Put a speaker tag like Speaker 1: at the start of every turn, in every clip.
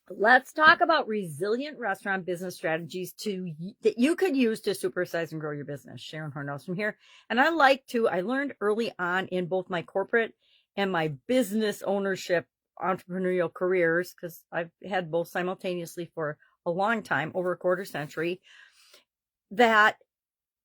Speaker 1: Let's talk about resilient restaurant business strategies that you could use to supersize and grow your business. Sharon Horne-Ellstrom here. And I learned early on in both my corporate and my business ownership entrepreneurial careers, because I've had both simultaneously for a long time, over a quarter century, that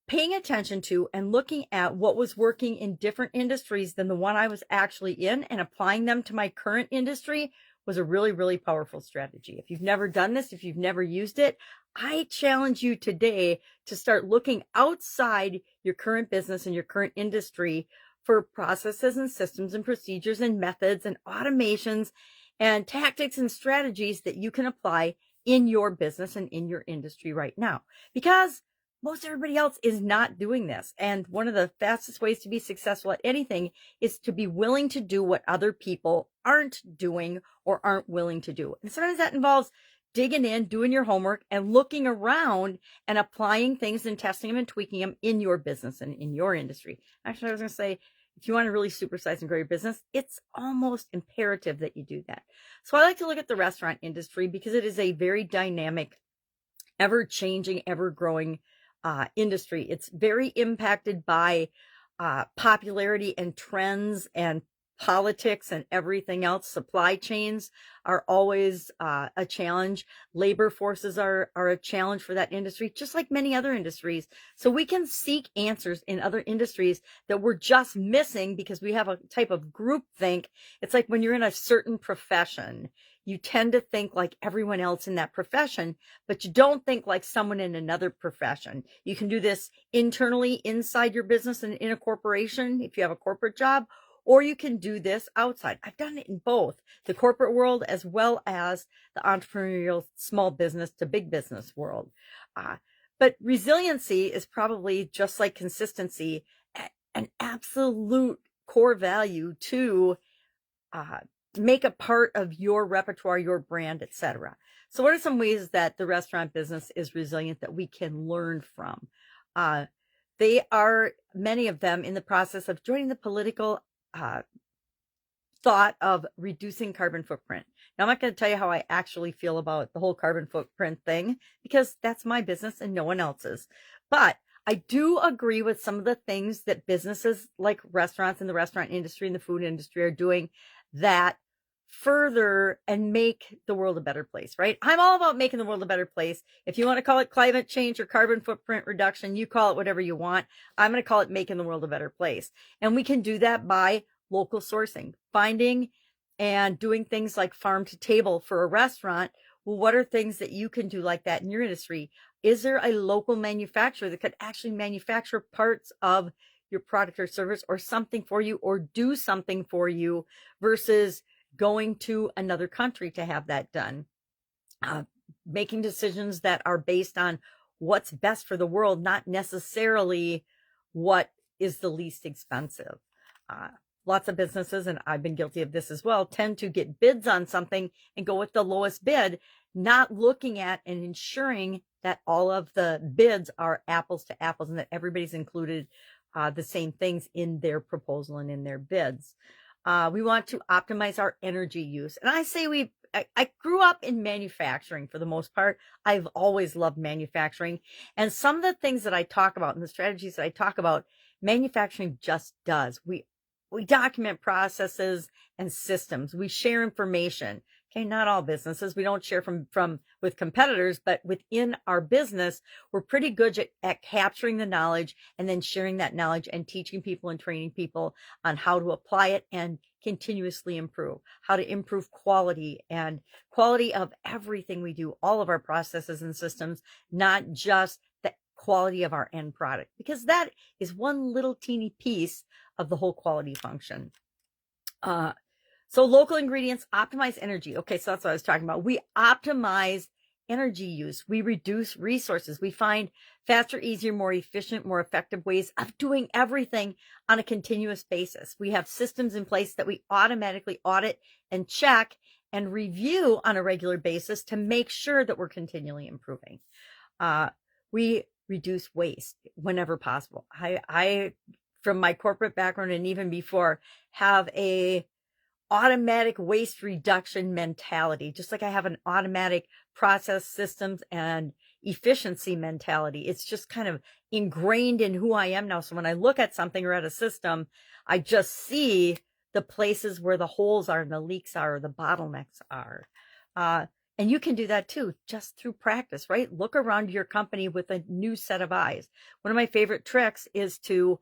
Speaker 1: paying attention to and looking at what was working in different industries than the one I was actually in and applying them to my current industry was a really, really powerful strategy. If you've never done this, if you've never used it, I challenge you today to start looking outside your current business and your current industry for processes and systems and procedures and methods and automations and tactics and strategies that you can apply in your business and in your industry right now. Because most everybody else is not doing this. And one of the fastest ways to be successful at anything is to be willing to do what other people aren't doing or aren't willing to do. And sometimes that involves digging in, doing your homework, and looking around and applying things and testing them and tweaking them in your business and in your industry. Actually, I was going to say, if you want to really supersize and grow your business, it's almost imperative that you do that. So I like to look at the restaurant industry because it is a very dynamic, ever-changing, ever-growing industry. It's very impacted by popularity and trends and politics and everything else. Supply chains are always a challenge. Labor forces are a challenge for that industry, just like many other industries. So we can seek answers in other industries that we're just missing because we have a type of group think. It's like when you're in a certain profession, you tend to think like everyone else in that profession, but you don't think like someone in another profession. You can do this internally inside your business and in a corporation if you have a corporate job, or you can do this outside. I've done it in both the corporate world as well as the entrepreneurial small business to big business world. But resiliency is probably just like consistency, an absolute core value to make a part of your repertoire, your brand, etc. So what are some ways that the restaurant business is resilient that we can learn from? They are, many of them, in the process of joining the political thought of reducing carbon footprint. Now, I'm not going to tell you how I actually feel about the whole carbon footprint thing because that's my business and no one else's. But I do agree with some of the things that businesses like restaurants and the restaurant industry and the food industry are doing that further and make the world a better place, right? I'm all about making the world a better place. If you want to call it climate change or carbon footprint reduction, you call it whatever you want. I'm going to call it making the world a better place. And we can do that by local sourcing, finding and doing things like farm to table for a restaurant. Well, what are things that you can do like that in your industry? Is there a local manufacturer that could actually manufacture parts of your product or service or something for you or do something for you versus going to another country to have that done? Making decisions that are based on what's best for the world, not necessarily what is the least expensive. Lots of businesses, and I've been guilty of this as well, tend to get bids on something and go with the lowest bid, not looking at and ensuring that all of the bids are apples to apples and that everybody's included the same things in their proposal and in their bids. We want to optimize our energy use. And I say I grew up in manufacturing for the most part. I've always loved manufacturing. And some of the things that I talk about and the strategies that I talk about, manufacturing just does. We document processes and systems. We share information. Okay, not all businesses. We don't share from with competitors, but within our business, we're pretty good at capturing the knowledge and then sharing that knowledge and teaching people and training people on how to apply it and continuously improve, how to improve quality of everything we do, all of our processes and systems, not just the quality of our end product, because that is one little teeny piece of the whole quality function. So local ingredients, optimize energy. Okay, so that's what I was talking about. We optimize energy use. We reduce resources. We find faster, easier, more efficient, more effective ways of doing everything on a continuous basis. We have systems in place that we automatically audit and check and review on a regular basis to make sure that we're continually improving. We reduce waste whenever possible. I from my corporate background and even before, have a automatic waste reduction mentality, just like I have an automatic process systems and efficiency mentality. It's just kind of ingrained in who I am now. So when I look at something or at a system, I just see the places where the holes are and the leaks are, or the bottlenecks are. And you can do that too, just through practice, right? Look around your company with a new set of eyes. One of my favorite tricks is to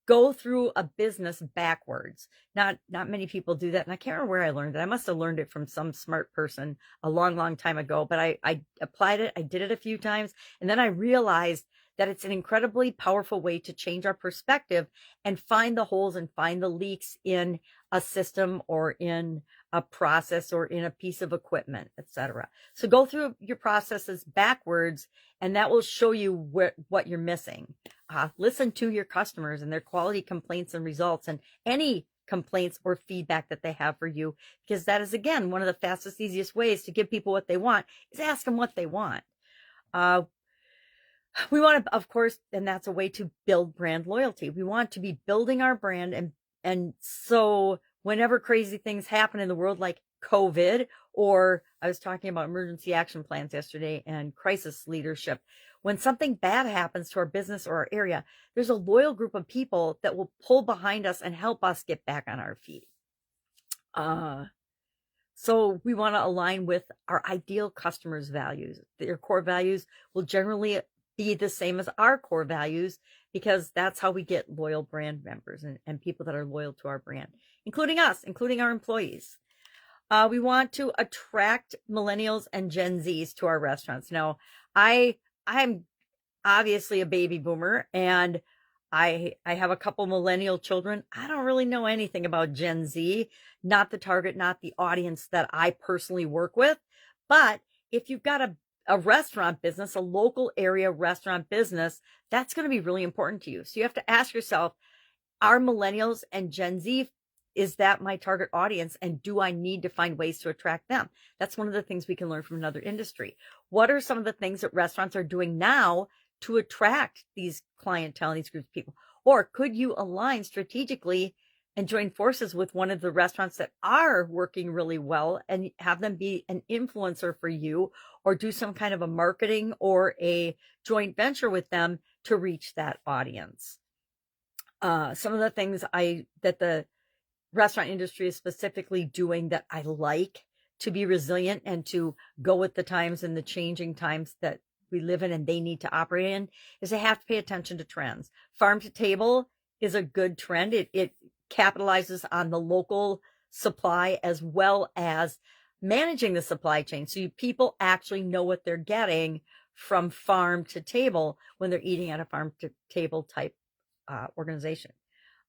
Speaker 1: go through a business backwards. Not many people do that. And I can't remember where I learned it. I must have learned it from some smart person a long time ago, but I applied it. I did it a few times. And then I realized that it's an incredibly powerful way to change our perspective and find the holes and find the leaks in a system or in a process or in a piece of equipment, etc. So go through your processes backwards, and that will show you what you're missing. Listen to your customers and their quality complaints and results, and any complaints or feedback that they have for you, because that is, again, one of the fastest, easiest ways to give people what they want is ask them what they want. We want to, of course, and that's a way to build brand loyalty. We want to be building our brand. And so whenever crazy things happen in the world, like COVID, or I was talking about emergency action plans yesterday and crisis leadership, when something bad happens to our business or our area, there's a loyal group of people that will pull behind us and help us get back on our feet. So we want to align with our ideal customers' values. Their core values will generally be the same as our core values, because that's how we get loyal brand members and people that are loyal to our brand, including us, including our employees. We want to attract millennials and Gen Zs to our restaurants. Now, I'm obviously a baby boomer, and I have a couple millennial children. I don't really know anything about Gen Z, not the target, not the audience that I personally work with. But if you've got a restaurant business, a local area restaurant business, that's going to be really important to you. So you have to ask yourself, are millennials and Gen Z, is that my target audience? And do I need to find ways to attract them? That's one of the things we can learn from another industry. What are some of the things that restaurants are doing now to attract these clientele, these groups of people? Or could you align strategically and join forces with one of the restaurants that are working really well and have them be an influencer for you, or do some kind of a marketing or a joint venture with them to reach that audience? Some of the things that the restaurant industry is specifically doing that I like to be resilient and to go with the times and the changing times that we live in and they need to operate in is they have to pay attention to trends. Farm to table is a good trend. It capitalizes on the local supply as well as managing the supply chain. So people actually know what they're getting from farm to table when they're eating at a farm to table type organization.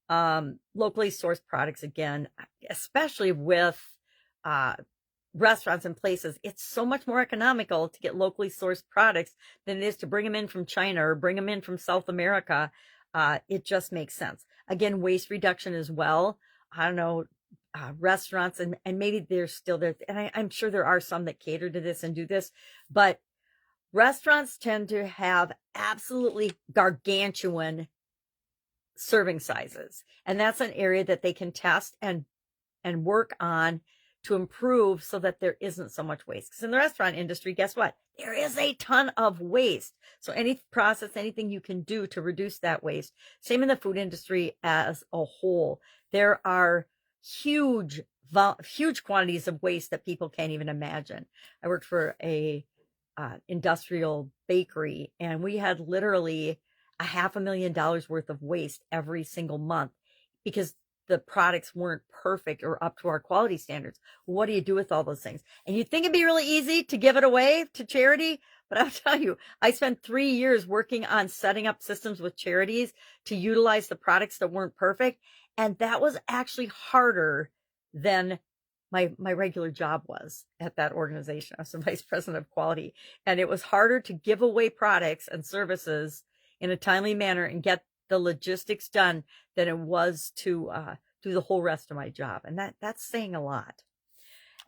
Speaker 1: Locally sourced products, again, especially with restaurants and places, it's so much more economical to get locally sourced products than it is to bring them in from China or bring them in from South America. It just makes sense. Again, waste reduction as well. I don't know, restaurants, and maybe they're still there. And I'm sure there are some that cater to this and do this, but restaurants tend to have absolutely gargantuan serving sizes. And that's an area that they can test and work on to improve so that there isn't so much waste. Because in the restaurant industry, guess what? There is a ton of waste. So any process, anything you can do to reduce that waste. Same in the food industry as a whole. There are huge quantities of waste that people can't even imagine. I worked for a industrial bakery, and we had literally $500,000 worth of waste every single month because the products weren't perfect or up to our quality standards. What do you do with all those things? And you'd think it'd be really easy to give it away to charity, but I'll tell you, I spent 3 years working on setting up systems with charities to utilize the products that weren't perfect. And that was actually harder than my regular job was at that organization. I was the vice president of quality, and it was harder to give away products and services in a timely manner and get the logistics done than it was to do the whole rest of my job. And that's saying a lot.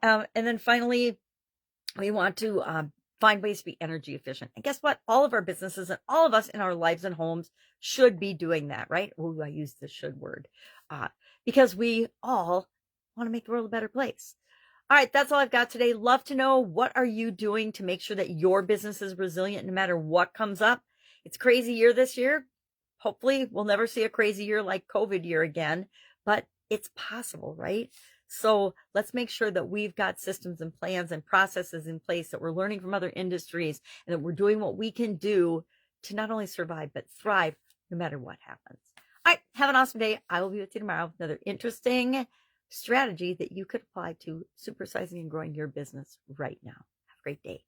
Speaker 1: And then finally, we want to find ways to be energy efficient. And guess what? All of our businesses and all of us in our lives and homes should be doing that, right? Oh, I use the should word because we all want to make the world a better place. All right, that's all I've got today. Love to know, what are you doing to make sure that your business is resilient no matter what comes up? It's a crazy year this year. Hopefully we'll never see a crazy year like COVID year again, but it's possible, right? So let's make sure that we've got systems and plans and processes in place, that we're learning from other industries, and that we're doing what we can do to not only survive, but thrive no matter what happens. All right, have an awesome day. I will be with you tomorrow with another interesting strategy that you could apply to supersizing and growing your business right now. Have a great day.